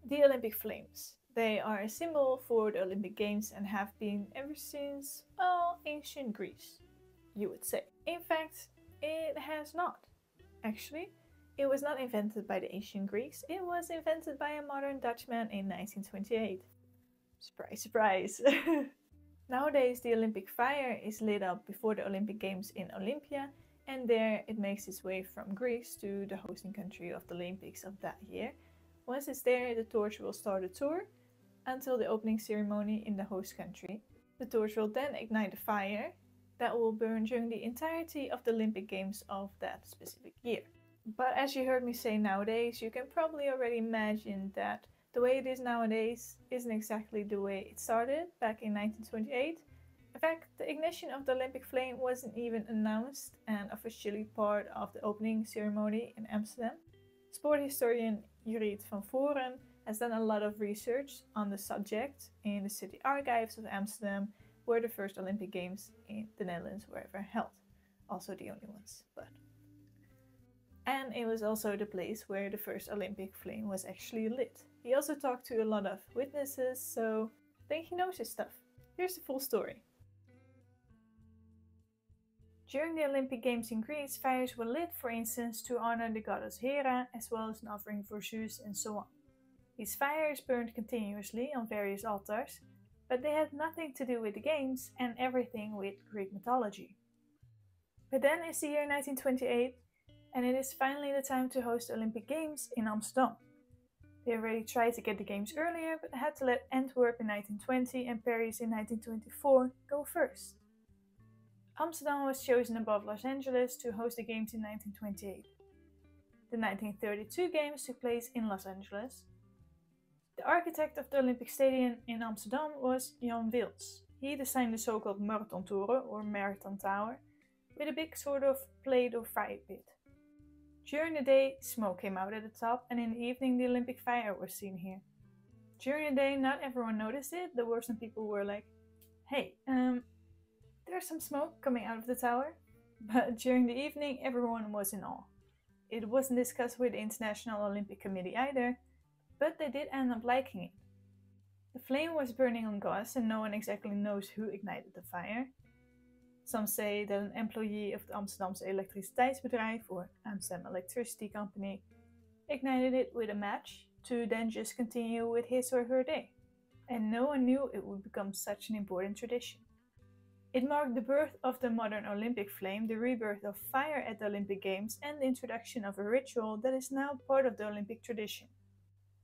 The Olympic flames. They are a symbol for the Olympic Games and have been ever since, well, ancient Greece, you would say. In fact, it has not. Actually, it was not invented by the ancient Greeks, it was invented by a modern Dutchman in 1928. Surprise, surprise! Nowadays, the Olympic fire is lit up before the Olympic Games in Olympia, and there it makes its way from Greece to the hosting country of the Olympics of that year. Once it's there, the torch will start a tour until the opening ceremony in the host country. The torch will then ignite a fire that will burn during the entirety of the Olympic Games of that specific year. But as you heard me say nowadays, you can probably already imagine that the way it is nowadays isn't exactly the way it started back in 1928. In fact, the ignition of the Olympic flame wasn't even announced and officially part of the opening ceremony in Amsterdam. Sport historian Judith van Voren has done a lot of research on the subject in the city archives of Amsterdam, where the first Olympic Games in the Netherlands were ever held. Also the only ones, but. And it was also the place where the first Olympic flame was actually lit. He also talked to a lot of witnesses, so I think he knows his stuff. Here's the full story. During the Olympic Games in Greece, fires were lit, for instance, to honor the goddess Hera, as well as an offering for Zeus and so on. These fires burned continuously on various altars, but they had nothing to do with the games and everything with Greek mythology. But then is the year 1928, and it is finally the time to host the Olympic Games in Amsterdam. They already tried to get the games earlier, but had to let Antwerp in 1920 and Paris in 1924 go first. Amsterdam was chosen above Los Angeles to host the Games in 1928. The 1932 Games took place in Los Angeles. The architect of the Olympic Stadium in Amsterdam was Jan Wils. He designed the so-called Marathontoren, or Marathon Tower, with a big sort of plate or fire pit. During the day, smoke came out at the top, and in the evening the Olympic fire was seen here. During the day, not everyone noticed it. There were some people who were like, hey, there's some smoke coming out of the tower. But during the evening, everyone was in awe. It wasn't discussed with the International Olympic Committee either, but they did end up liking it. The flame was burning on gas and no one exactly knows who ignited the fire. Some say that an employee of the Amsterdamse elektriciteitsbedrijf, or Amsterdam Electricity Company, ignited it with a match to then just continue with his or her day. And no one knew it would become such an important tradition. It marked the birth of the modern Olympic flame, the rebirth of fire at the Olympic Games, and the introduction of a ritual that is now part of the Olympic tradition.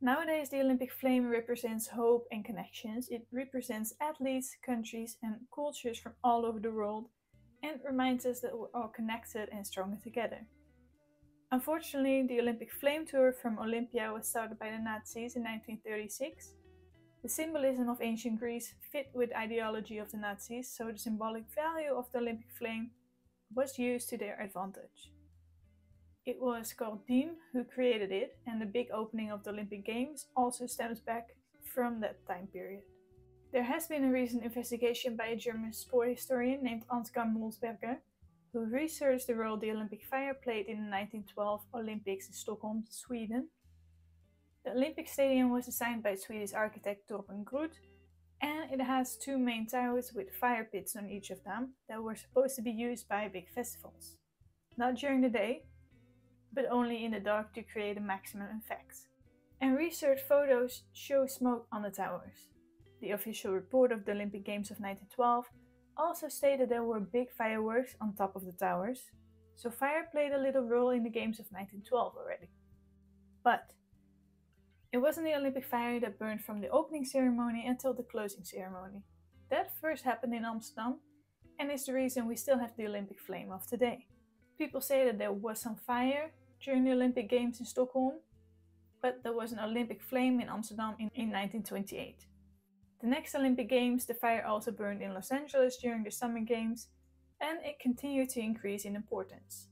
Nowadays, the Olympic flame represents hope and connections. It represents athletes, countries, and cultures from all over the world, and reminds us that we're all connected and stronger together. Unfortunately, the Olympic flame tour from Olympia was started by the Nazis in 1936. The symbolism of ancient Greece fit with the ideology of the Nazis, so the symbolic value of the Olympic flame was used to their advantage. It was Gordine who created it, and the big opening of the Olympic Games also stems back from that time period. There has been a recent investigation by a German sport historian named Ansgar Molsberger, who researched the role the Olympic fire played in the 1912 Olympics in Stockholm, Sweden. The Olympic Stadium was designed by Swedish architect Torben Groth, and it has two main towers with fire pits on each of them that were supposed to be used by big festivals. Not during the day, but only in the dark to create a maximum effect. And research photos show smoke on the towers. The official report of the Olympic Games of 1912 also stated there were big fireworks on top of the towers, so fire played a little role in the Games of 1912 already. But it wasn't the Olympic fire that burned from the opening ceremony until the closing ceremony. That first happened in Amsterdam, and is the reason we still have the Olympic flame of today. People say that there was some fire during the Olympic Games in Stockholm, but there was an Olympic flame in Amsterdam in 1928. The next Olympic Games, the fire also burned in Los Angeles during the Summer Games, and it continued to increase in importance.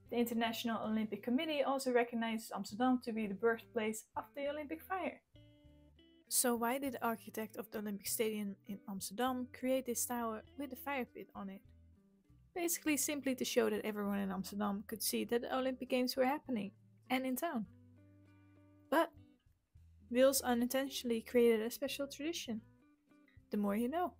The International Olympic Committee also recognizes Amsterdam to be the birthplace of the Olympic fire. So why did the architect of the Olympic Stadium in Amsterdam create this tower with a fire pit on it? Basically simply to show that everyone in Amsterdam could see that the Olympic Games were happening, and in town. But Whales unintentionally created a special tradition. The more you know.